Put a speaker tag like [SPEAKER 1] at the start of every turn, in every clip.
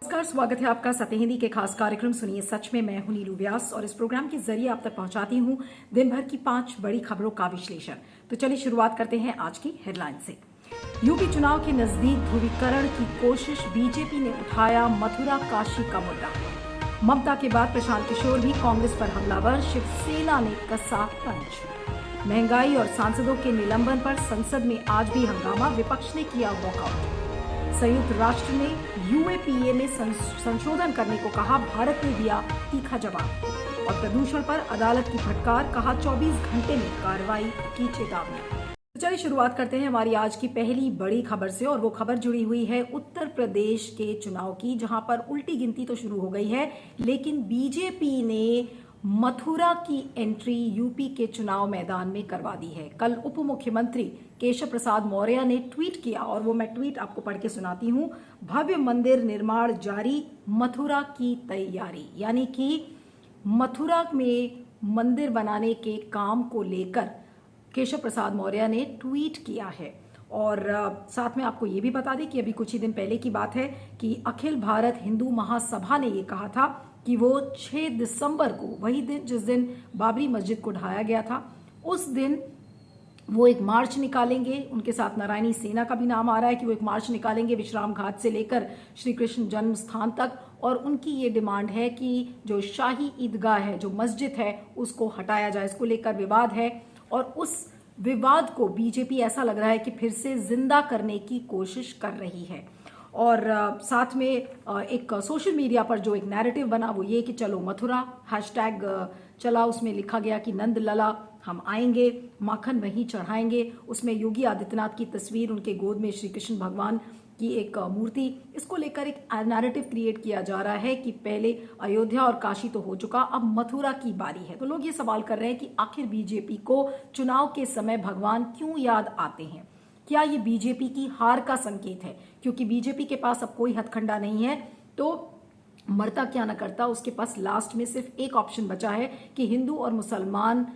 [SPEAKER 1] नमस्कार, स्वागत है आपका सत्य हिंदी के खास कार्यक्रम सुनिए सच में। मैं हूं नीलू व्यास और इस प्रोग्राम के जरिए आप तक पहुंचाती हूं दिन भर की 5 बड़ी खबरों का विश्लेषण। तो चलिए शुरुआत करते हैं आज की हेडलाइन से। यूपी चुनाव के नजदीक ध्रुवीकरण की कोशिश, बीजेपी ने उठाया मथुरा काशी का मुद्दा। ममता के बाद प्रशांत किशोर भी कांग्रेस पर हमलावर, शिवसेना ने कसा पंच। महंगाई और सांसदों के निलंबन पर संसद में आज भी हंगामा, विपक्ष ने किया वॉकआउट। संयुक्त राष्ट्र ने यूएपीए में संशोधन करने को कहा, भारत ने दिया तीखा जवाब। और प्रदूषण पर अदालत की फटकार, कहा 24 घंटे में कार्रवाई की चेतावनी। तो चलिए शुरुआत करते हैं हमारी आज की पहली बड़ी खबर से, और वो खबर जुड़ी हुई है उत्तर प्रदेश के चुनाव की, जहां पर उल्टी गिनती तो शुरू हो गई है, लेकिन बीजेपी ने मथुरा की एंट्री यूपी के चुनाव मैदान में करवा दी है। कल उप मुख्यमंत्री केशव प्रसाद मौर्य ने ट्वीट किया, और वो मैं ट्वीट आपको पढ़ के सुनाती हूं। भव्य मंदिर निर्माण जारी, मथुरा की तैयारी। यानी कि मथुरा में मंदिर बनाने के काम को लेकर केशव प्रसाद मौर्य ने ट्वीट किया है। और साथ में आपको ये भी बता दें कि अभी कुछ ही दिन पहले की बात है कि अखिल भारत हिंदू महासभा ने ये कहा था कि वो 6 दिसंबर को, वही दिन जिस दिन बाबरी मस्जिद को ढाया गया था, उस दिन वो एक मार्च निकालेंगे। उनके साथ नारायणी सेना का भी नाम आ रहा है कि वो एक मार्च निकालेंगे विश्राम घाट से लेकर श्री कृष्ण जन्म स्थान तक। और उनकी ये डिमांड है कि जो शाही ईदगाह है, जो मस्जिद है, उसको हटाया जाए। इसको लेकर विवाद है, और उस विवाद को बीजेपी ऐसा लग रहा है कि फिर से जिंदा करने की कोशिश कर रही है। और साथ में एक सोशल मीडिया पर जो एक नैरेटिव बना वो ये कि चलो मथुरा, हैशटैग चला, उसमें लिखा गया कि नंद लला हम आएंगे, माखन वहीं चढ़ाएंगे। उसमें योगी आदित्यनाथ की तस्वीर, उनके गोद में श्री कृष्ण भगवान की एक मूर्ति। इसको लेकर एक नैरेटिव क्रिएट किया जा रहा है कि पहले अयोध्या और काशी तो हो चुका, अब मथुरा की बारी है। तो लोग ये सवाल कर रहे हैं कि आखिर बीजेपी को चुनाव के समय भगवान क्यों याद आते हैं? क्या ये बीजेपी की हार का संकेत है? क्योंकि बीजेपी के पास अब कोई हथकंडा नहीं है, तो मरता क्या न करता, उसके पास लास्ट में सिर्फ एक ऑप्शन बचा है कि हिंदू और मुसलमान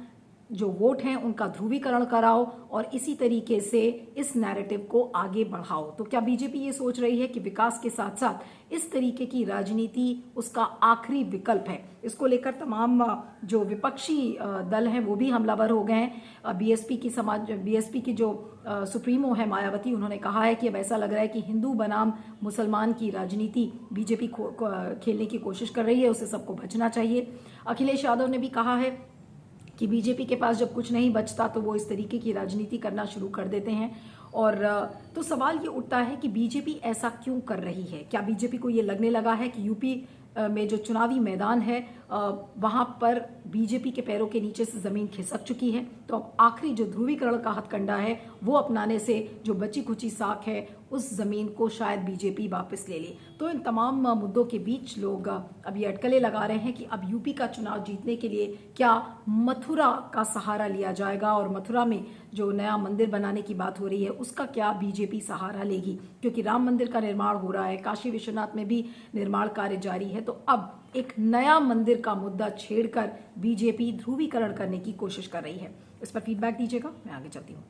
[SPEAKER 1] जो वोट हैं उनका ध्रुवीकरण कराओ और इसी तरीके से इस नैरेटिव को आगे बढ़ाओ। तो क्या बीजेपी ये सोच रही है कि विकास के साथ साथ इस तरीके की राजनीति उसका आखिरी विकल्प है? इसको लेकर तमाम जो विपक्षी दल हैं वो भी हमलावर हो गए हैं। बीएसपी की जो सुप्रीमो है मायावती, उन्होंने कहा है कि अब ऐसा लग रहा है कि हिंदू बनाम मुसलमान की राजनीति बीजेपी खेलने की कोशिश कर रही है, उससे सबको बचना चाहिए। अखिलेश यादव ने भी कहा है कि बीजेपी के पास जब कुछ नहीं बचता तो वो इस तरीके की राजनीति करना शुरू कर देते हैं। और तो सवाल ये उठता है कि बीजेपी ऐसा क्यों कर रही है? क्या बीजेपी को ये लगने लगा है कि यूपी में जो चुनावी मैदान है वहां पर बीजेपी के पैरों के नीचे से जमीन खिसक चुकी है, तो अब आखिरी जो ध्रुवीकरण का हथकंडा है वो अपनाने से जो बची खुची साख है उस जमीन को शायद बीजेपी वापस ले ले। तो इन तमाम मुद्दों के बीच लोग अब ये अटकलें लगा रहे हैं कि अब यूपी का चुनाव जीतने के लिए क्या मथुरा का सहारा लिया जाएगा, और मथुरा में जो नया मंदिर बनाने की बात हो रही है उसका क्या बीजेपी सहारा लेगी? क्योंकि राम मंदिर का निर्माण हो रहा है, काशी विश्वनाथ में भी निर्माण कार्य जारी है, तो अब एक नया मंदिर का मुद्दा छेड़कर बीजेपी ध्रुवीकरण करने की कोशिश कर रही है। इस पर फीडबैक दीजिएगा, मैं आगे चलती हूँ।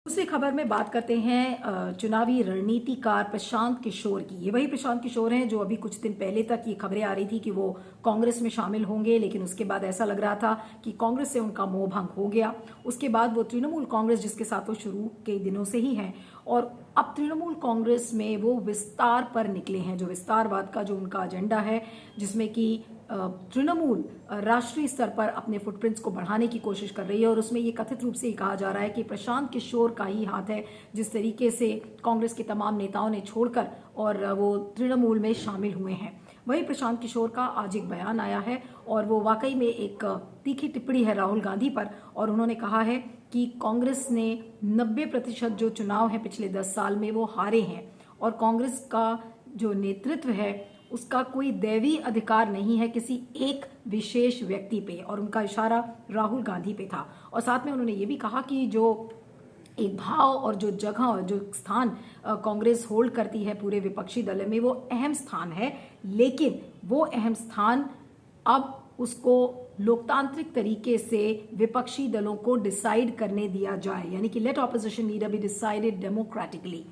[SPEAKER 1] दूसरी खबर में बात करते हैं चुनावी रणनीतिकार प्रशांत किशोर की। ये वही प्रशांत किशोर हैं जो अभी कुछ दिन पहले तक ये खबरें आ रही थी कि वो कांग्रेस में शामिल होंगे, लेकिन उसके बाद ऐसा लग रहा था कि कांग्रेस से उनका मोह भंग हो गया। उसके बाद वो तृणमूल कांग्रेस, जिसके साथ वो शुरू के दिनों से ही हैं, और अब तृणमूल कांग्रेस में वो विस्तार पर निकले हैं। जो विस्तारवाद का जो उनका एजेंडा है, जिसमें कि तृणमूल राष्ट्रीय स्तर पर अपने फुटप्रिंट्स को बढ़ाने की कोशिश कर रही है, और उसमें ये कथित रूप से कहा जा रहा है कि प्रशांत किशोर का ही हाथ है, जिस तरीके से कांग्रेस के तमाम नेताओं ने छोड़कर और वो तृणमूल में शामिल हुए हैं। वही प्रशांत किशोर का आज एक बयान आया है, और वो वाकई में एक तीखी टिप्पणी है राहुल गांधी पर, और उन्होंने कहा है कि कांग्रेस ने 90% जो चुनाव है पिछले 10 साल में वो हारे हैं, और कांग्रेस का जो नेतृत्व है उसका कोई दैवी अधिकार नहीं है किसी एक विशेष व्यक्ति पे, और उनका इशारा राहुल गांधी पे था। और साथ में उन्होंने ये भी कहा कि जो एक भाव और जो जगह, जो स्थान कांग्रेस होल्ड करती है पूरे विपक्षी दल में, वो अहम स्थान है, लेकिन वो अहम स्थान अब उसको लोकतांत्रिक तरीके से विपक्षी दलों को डिसाइड करने दिया जाए, यानी कि let opposition leader be decided democratically.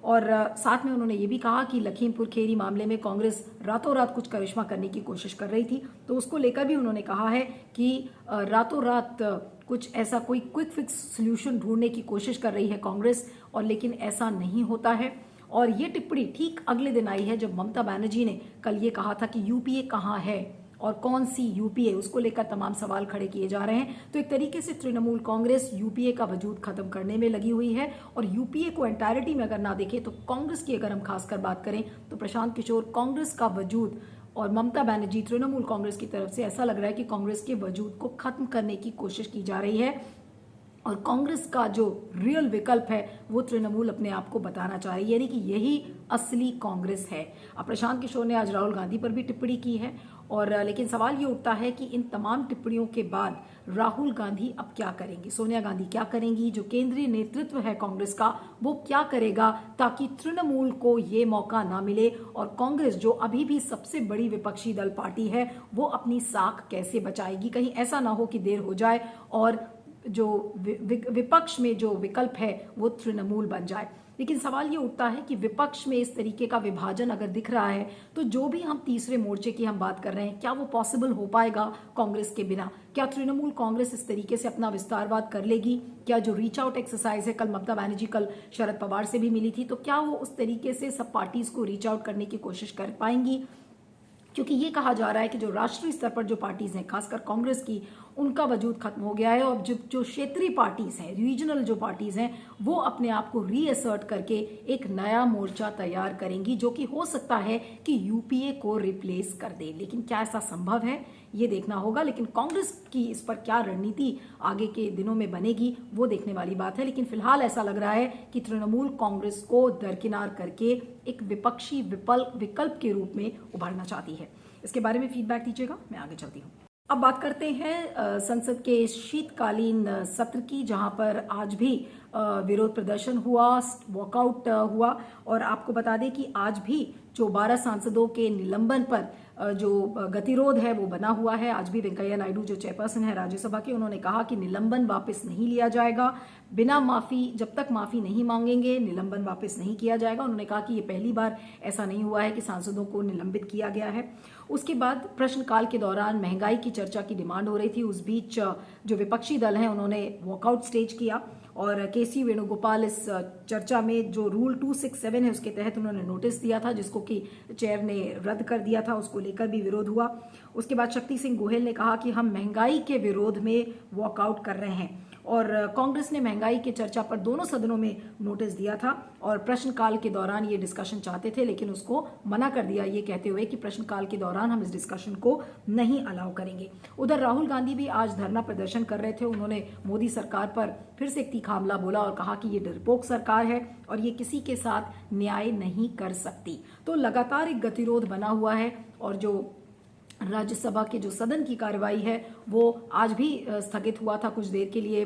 [SPEAKER 1] और साथ में उन्होंने ये भी कहा कि लखीमपुर खीरी मामले में कांग्रेस रातों रात कुछ करिश्मा करने की कोशिश कर रही थी, तो उसको लेकर भी उन्होंने कहा है कि रातों रात कुछ ऐसा कोई क्विक फिक्स सोल्यूशन ढूंढने की कोशिश कर रही है कांग्रेस, और लेकिन ऐसा नहीं होता है। और ये टिप्पणी ठीक अगले दिन आई है जब ममता बनर्जी ने कल ये कहा था कि यूपीए कहाँ है और कौन सी यूपीए, उसको लेकर तमाम सवाल खड़े किए जा रहे हैं। तो एक तरीके से तृणमूल कांग्रेस यूपीए का वजूद खत्म करने में लगी हुई है, और यूपीए को एंटायरिटी में अगर ना देखें तो कांग्रेस की अगर हम खासकर बात करें तो प्रशांत किशोर, कांग्रेस का वजूद और ममता बनर्जी तृणमूल कांग्रेस की तरफ से ऐसा लग रहा है कि कांग्रेस के वजूद को खत्म करने की कोशिश की जा रही है, और कांग्रेस का जो रियल विकल्प है वो तृणमूल अपने आप को बताना चाह रही है, यानी कि यही असली कांग्रेस है। अब प्रशांत किशोर ने आज राहुल गांधी पर भी टिप्पणी की है, और लेकिन सवाल ये उठता है कि इन तमाम टिप्पणियों के बाद राहुल गांधी अब क्या करेंगी, सोनिया गांधी क्या करेंगी, जो केंद्रीय नेतृत्व है कांग्रेस का वो क्या करेगा, ताकि तृणमूल को ये मौका ना मिले और कांग्रेस जो अभी भी सबसे बड़ी विपक्षी दल पार्टी है वो अपनी साख कैसे बचाएगी। कहीं ऐसा ना हो कि देर हो जाए और जो विपक्ष में जो विकल्प है वो तृणमूल बन जाए। लेकिन सवाल ये उठता है कि विपक्ष में इस तरीके का विभाजन अगर दिख रहा है तो जो भी हम तीसरे मोर्चे की हम बात कर रहे हैं, क्या वो पॉसिबल हो पाएगा कांग्रेस के बिना? क्या तृणमूल कांग्रेस इस तरीके से अपना विस्तारवाद कर लेगी? क्या जो रीच आउट एक्सरसाइज है, कल ममता बनर्जी कल शरद पवार से भी मिली थी, तो क्या वो उस तरीके से सब पार्टीज को रीच आउट करने की कोशिश कर पाएंगी? क्योंकि ये कहा जा रहा है कि जो राष्ट्रीय स्तर पर जो पार्टीज हैं, खासकर कांग्रेस की, उनका वजूद खत्म हो गया है, और जो क्षेत्रीय पार्टीज हैं, रीजनल जो पार्टीज हैं, वो अपने आप को रीअसर्ट करके एक नया मोर्चा तैयार करेंगी, जो कि हो सकता है कि यूपीए को रिप्लेस कर दे। लेकिन क्या ऐसा संभव है, ये देखना होगा। लेकिन कांग्रेस की इस पर क्या रणनीति आगे के दिनों में बनेगी वो देखने वाली बात है। लेकिन फिलहाल ऐसा लग रहा है कि तृणमूल कांग्रेस को दरकिनार करके एक विपक्षी विकल्प के रूप में उभरना चाहती है। इसके बारे में फीडबैक दीजिएगा, मैं आगे चलती हूँ। अब बात करते हैं संसद के शीतकालीन सत्र की, जहां पर आज भी विरोध प्रदर्शन हुआ, वॉकआउट हुआ, और आपको बता दें कि आज भी जो 12 सांसदों के निलंबन पर जो गतिरोध है वो बना हुआ है। आज भी वेंकैया नायडू जो चेयरपर्सन है राज्यसभा के, उन्होंने कहा कि निलंबन वापस नहीं लिया जाएगा, बिना माफी, जब तक माफी नहीं मांगेंगे निलंबन वापस नहीं किया जाएगा। उन्होंने कहा कि ये पहली बार ऐसा नहीं हुआ है कि सांसदों को निलंबित किया गया है। उसके बाद प्रश्नकाल के दौरान महंगाई की चर्चा की डिमांड हो रही थी, उस बीच जो विपक्षी दल हैं उन्होंने वॉकआउट स्टेज किया, और केसी वेणुगोपाल इस चर्चा में जो रूल 267 है उसके तहत उन्होंने नोटिस दिया था, जिसको कि चेयर ने रद्द कर दिया था, उसको लेकर भी विरोध हुआ। उसके बाद शक्ति सिंह गोहेल ने कहा कि हम महंगाई के विरोध में वॉकआउट कर रहे हैं, और कांग्रेस ने महंगाई की चर्चा पर दोनों सदनों में नोटिस दिया था, और प्रश्नकाल के दौरान ये डिस्कशन चाहते थे, लेकिन उसको मना कर दिया, ये कहते हुए कि प्रश्नकाल के दौरान हम इस डिस्कशन को नहीं अलाउ करेंगे। उधर राहुल गांधी भी आज धरना प्रदर्शन कर रहे थे। उन्होंने मोदी सरकार पर फिर से एक तीखा हमला बोला और कहा कि ये डरपोक सरकार है और ये किसी के साथ न्याय नहीं कर सकती। तो लगातार एक गतिरोध बना हुआ है, और जो राज्यसभा के जो सदन की कार्रवाई है वो आज भी स्थगित हुआ था कुछ देर के लिए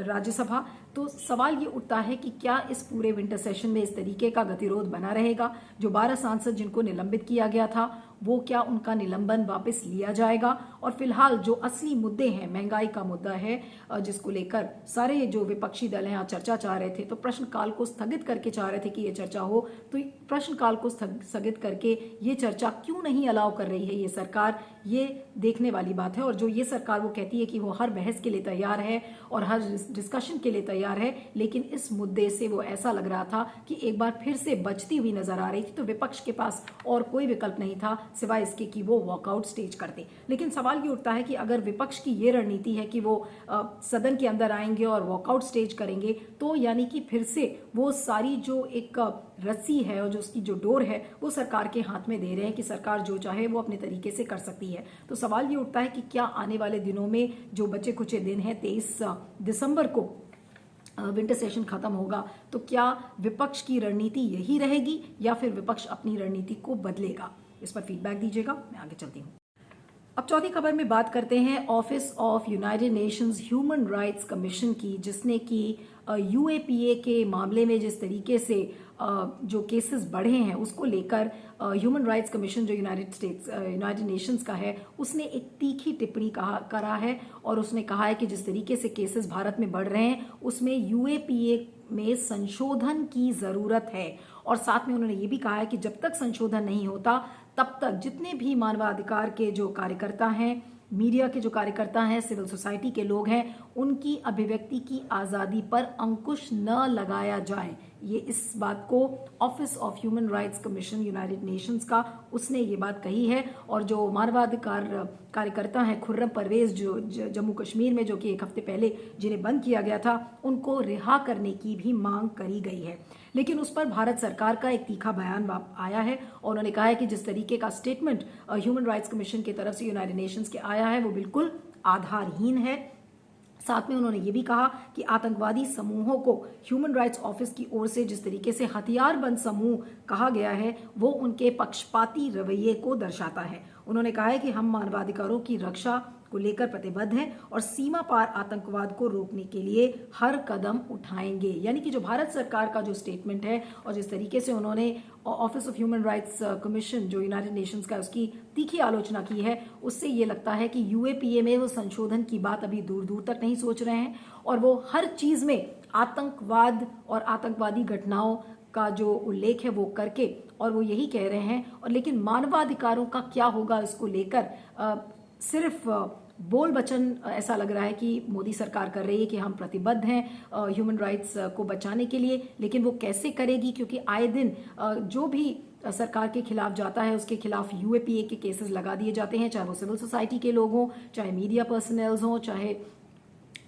[SPEAKER 1] राज्यसभा। तो सवाल ये उठता है कि क्या इस पूरे विंटर सेशन में इस तरीके का गतिरोध बना रहेगा? जो 12 सांसद जिनको निलंबित किया गया था वो क्या उनका निलंबन वापस लिया जाएगा? और फिलहाल जो असली मुद्दे हैं, महंगाई का मुद्दा है जिसको लेकर सारे जो विपक्षी दल हैं चर्चा चाह रहे थे, तो प्रश्नकाल को स्थगित करके चाह रहे थे कि ये चर्चा हो, तो प्रश्नकाल को स्थगित करके ये चर्चा क्यों नहीं अलाउ कर रही है ये सरकार, ये देखने वाली बात है। और जो ये सरकार वो कहती है कि वो हर बहस के लिए तैयार है और हर डिस्कशन के लिए तैयार है, लेकिन इस मुद्दे से वो ऐसा लग रहा था कि एक बार फिर से बचती हुई नजर आ रही थी। तो विपक्ष के पास और कोई विकल्प नहीं था सिवाय इसके कि वो वॉकआउट स्टेज करते। लेकिन सवाल ये उठता है कि अगर विपक्ष की ये रणनीति है कि वो सदन के अंदर आएंगे और वॉकआउट स्टेज करेंगे, तो यानी कि फिर से वो सारी जो एक रस्सी है और जो उसकी जो डोर है वो सरकार के हाथ में दे रहे हैं कि सरकार जो चाहे वो अपने तरीके से कर सकती है। तो सवाल ये उठता है कि क्या आने वाले दिनों में जो बचे कुछ दिन हैं, 23 दिसंबर को विंटर सेशन खत्म होगा, तो क्या विपक्ष की रणनीति यही रहेगी या फिर विपक्ष अपनी रणनीति को बदलेगा? इस पर फीडबैक दीजिएगा, मैं आगे चलती हूँ। अब चौथी खबर में बात करते हैं office of United Nations human rights commission की, जिसने कि यूएपीए के मामले में जिस तरीके से जो केसेस बढ़े हैं उसको लेकर ह्यूमन राइट्स कमीशन जो यूनाइटेड नेशंस का है, उसने एक तीखी टिप्पणी करा है, और उसने कहा है कि जिस तरीके से केसेस भारत में बढ़ रहे हैं उसमें यूएपीए में संशोधन की जरूरत है। और साथ में उन्होंने ये भी कहा है कि जब तक संशोधन नहीं होता तब तक जितने भी मानवाधिकार के जो कार्यकर्ता हैं, मीडिया के जो कार्यकर्ता हैं, सिविल सोसाइटी के लोग हैं, उनकी अभिव्यक्ति की आज़ादी पर अंकुश न लगाया जाए। ये इस बात को office of human rights commission United Nations का उसने ये बात कही है। और जो मानवाधिकार कार्यकर्ता हैं खुर्रम परवेज जो जम्मू कश्मीर में जो कि एक हफ्ते पहले जिन्हें बंद किया गया था, उनको रिहा करने की भी मांग करी गई है। लेकिन उस पर भारत सरकार का एक तीखा बयान आया है और उन्होंने कहा है कि जिस तरीके का स्टेटमेंट ह्यूमन राइट्स कमीशन की तरफ से यूनाइटेड नेशंस के आया है वो बिल्कुल आधारहीन है। साथ में उन्होंने ये भी कहा कि आतंकवादी समूहों को ह्यूमन राइट्स ऑफिस की ओर से जिस तरीके से हथियारबंद समूह कहा गया है वो उनके पक्षपाती रवैये को दर्शाता है। उन्होंने कहा है कि हम मानवाधिकारों की रक्षा को लेकर प्रतिबद्ध हैं और सीमा पार आतंकवाद को रोकने के लिए हर कदम उठाएंगे। यानी कि जो भारत सरकार का जो स्टेटमेंट है और जिस तरीके से उन्होंने office of human rights commission जो यूनाइटेड नेशंस का उसकी तीखी आलोचना की है, उससे ये लगता है कि यूएपीए में वो संशोधन की बात अभी दूर दूर तक नहीं सोच रहे हैं और वो हर चीज में आतंकवाद और आतंकवादी घटनाओं का जो उल्लेख है वो करके और वो यही कह रहे हैं। और लेकिन मानवाधिकारों का क्या होगा इसको लेकर सिर्फ बोल वचन ऐसा लग रहा है कि मोदी सरकार कर रही है कि हम प्रतिबद्ध हैं ह्यूमन राइट्स को बचाने के लिए, लेकिन वो कैसे करेगी? क्योंकि आए दिन जो भी सरकार के खिलाफ जाता है उसके खिलाफ यूएपीए के केसेस लगा दिए जाते हैं, चाहे वो सिविल सोसाइटी के लोग हों, चाहे मीडिया पर्सनल्स हों, चाहे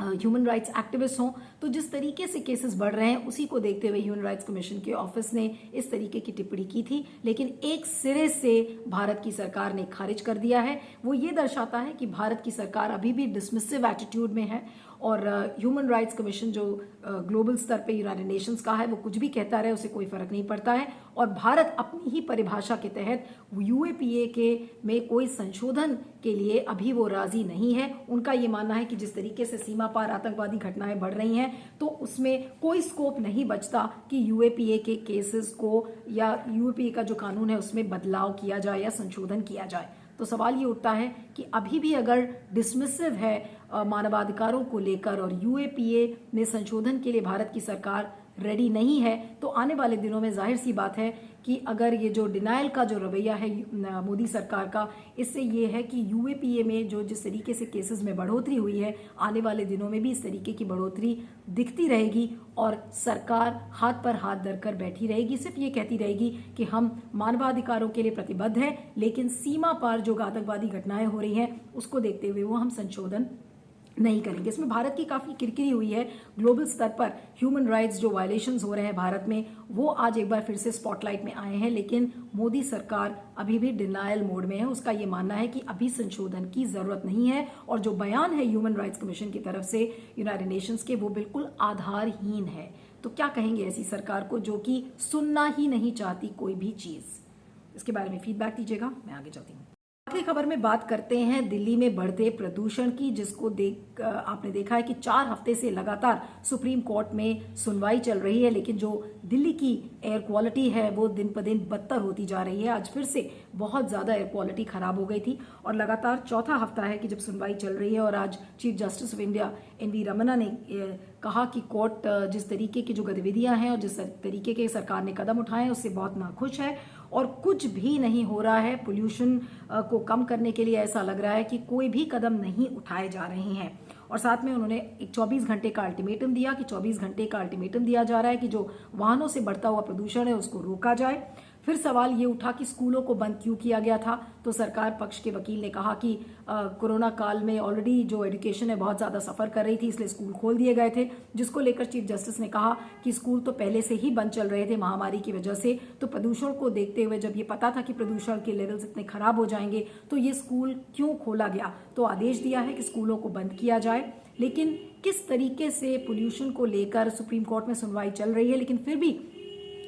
[SPEAKER 1] ह्यूमन राइट्स एक्टिविस्ट हों। तो जिस तरीके से केसेस बढ़ रहे हैं उसी को देखते हुए ह्यूमन राइट्स कमीशन के ऑफिस ने इस तरीके की टिप्पणी की थी, लेकिन एक सिरे से भारत की सरकार ने खारिज कर दिया है। वो ये दर्शाता है कि भारत की सरकार अभी भी डिसमिसिव एटीट्यूड में है और ह्यूमन राइट्स कमीशन जो ग्लोबल स्तर पे यूनाइटेड नेशंस का है वो कुछ भी कहता रहे, उसे कोई फर्क नहीं पड़ता है। और भारत अपनी ही परिभाषा के तहत यूएपीए के में कोई संशोधन के लिए अभी वो राजी नहीं है। उनका ये मानना है कि जिस तरीके से सीमा पार आतंकवादी घटनाएं बढ़ रही हैं तो उसमें कोई स्कोप नहीं बचता कि यूएपीए के केसेस को या यूएपीए का जो कानून है उसमें बदलाव किया जाए या संशोधन किया जाए। तो सवाल ये उठता है कि अभी भी अगर डिसमिसिव है मानवाधिकारों को लेकर और यूएपीए में संशोधन के लिए भारत की सरकार रेडी नहीं है, तो आने वाले दिनों में जाहिर सी बात है कि अगर ये जो डिनायल का जो रवैया है मोदी सरकार का, इससे ये है कि यूएपीए में जो जिस तरीके से केसेस में बढ़ोतरी हुई है, आने वाले दिनों में भी इस तरीके की बढ़ोतरी दिखती रहेगी और सरकार हाथ पर हाथ धरकर बैठी रहेगी, सिर्फ ये कहती रहेगी कि हम मानवाधिकारों के लिए प्रतिबद्ध हैं, लेकिन सीमा पार जो आतंकवादी घटनाएं हो रही हैं उसको देखते हुए वो हम संशोधन नहीं करेंगे। इसमें भारत की काफी किरकिरी हुई है ग्लोबल स्तर पर। ह्यूमन राइट्स जो वायलेशंस हो रहे हैं भारत में वो आज एक बार फिर से स्पॉटलाइट में आए हैं, लेकिन मोदी सरकार अभी भी डिनायल मोड में है। उसका ये मानना है कि अभी संशोधन की जरूरत नहीं है और जो बयान है ह्यूमन राइट्स कमीशन की तरफ से यूनाइटेड नेशंस के वो बिल्कुल आधारहीन है। तो क्या कहेंगे ऐसी सरकार को जो कि सुनना ही नहीं चाहती कोई भी चीज? इसके बारे में फीडबैक दीजिएगा, मैं आगे चलती हूँ। आखिरी खबर में बात करते हैं दिल्ली में बढ़ते प्रदूषण की, जिसको देख आपने देखा है कि 4 हफ्ते से लगातार सुप्रीम कोर्ट में सुनवाई चल रही है, लेकिन जो दिल्ली की एयर क्वालिटी है वो दिन पर दिन बदतर होती जा रही है। आज फिर से बहुत ज्यादा एयर क्वालिटी खराब हो गई थी और लगातार चौथा हफ्ता है कि जब सुनवाई चल रही है और आज Chief Justice of India NV Ramana ने कहा कि कोर्ट जिस तरीके की जो गतिविधियां हैं और जिस तरीके के सरकार ने कदम उठाए हैं उससे बहुत नाखुश है और कुछ भी नहीं हो रहा है। पोल्यूशन को कम करने के लिए ऐसा लग रहा है कि कोई भी कदम नहीं उठाए जा रहे हैं। और साथ में उन्होंने एक 24 घंटे का अल्टीमेटम दिया कि 24 घंटे का अल्टीमेटम दिया जा रहा है कि जो वाहनों से बढ़ता हुआ प्रदूषण है उसको रोका जाए। फिर सवाल ये उठा कि स्कूलों को बंद क्यों किया गया था, तो सरकार पक्ष के वकील ने कहा कि कोरोना काल में ऑलरेडी जो एजुकेशन है बहुत ज़्यादा सफ़र कर रही थी, इसलिए स्कूल खोल दिए गए थे, जिसको लेकर चीफ जस्टिस ने कहा कि स्कूल तो पहले से ही बंद चल रहे थे महामारी की वजह से, तो प्रदूषण को देखते हुए जब ये पता था कि प्रदूषण के लेवल्स इतने खराब हो जाएंगे तो ये स्कूल क्यों खोला गया, तो आदेश दिया है कि स्कूलों को बंद किया जाए। लेकिन किस तरीके से पोल्यूशन को लेकर सुप्रीम कोर्ट में सुनवाई चल रही है, लेकिन फिर भी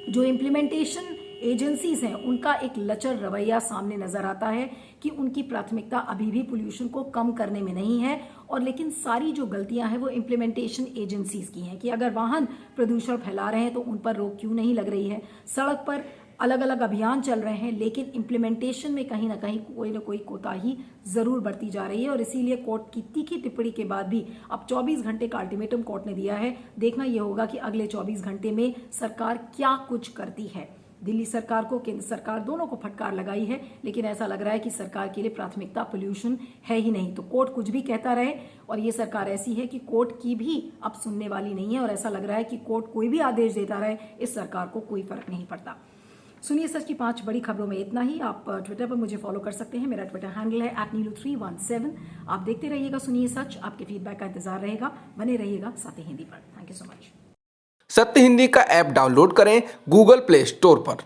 [SPEAKER 1] जो इम्प्लीमेंटेशन एजेंसीज हैं उनका एक लचर रवैया सामने नजर आता है कि उनकी प्राथमिकता अभी भी पोल्यूशन को कम करने में नहीं है और लेकिन सारी जो गलतियां हैं वो इम्प्लीमेंटेशन एजेंसीज की हैं कि अगर वाहन प्रदूषण फैला रहे हैं तो उन पर रोक क्यों नहीं लग रही है। सड़क पर अलग अलग अभियान चल रहे हैं, लेकिन इम्प्लीमेंटेशन में कहीं ना कहीं कोई ना कोई कोताही जरूर बरती जा रही है। और इसीलिए कोर्ट की तीखी टिप्पणी के बाद भी अब 24 घंटे का अल्टीमेटम कोर्ट ने दिया है। देखना यह होगा कि अगले 24 घंटे में सरकार क्या कुछ करती है। दिल्ली सरकार को, केंद्र सरकार, दोनों को फटकार लगाई है, लेकिन ऐसा लग रहा है कि सरकार के लिए प्राथमिकता पोल्यूशन है ही नहीं। तो कोर्ट कुछ भी कहता रहे, और ये सरकार ऐसी है कि कोर्ट की भी अब सुनने वाली नहीं है। और ऐसा लग रहा है कि कोर्ट कोई भी आदेश देता रहे, इस सरकार को कोई फर्क नहीं पड़ता। सुनिए सच की 5 बड़ी खबरों में इतना ही। आप ट्विटर पर मुझे फॉलो कर सकते हैं। मेरा ट्विटर हैंडल है @neelu317। आप देखते रहिएगा सुनिए सच। आपके फीडबैक का इंतजार रहेगा। बने रहिएगा सत्य हिंदी पर। Thank you so much.
[SPEAKER 2] सत्य हिंदी का ऐप डाउनलोड करें गूगल प्ले स्टोर पर।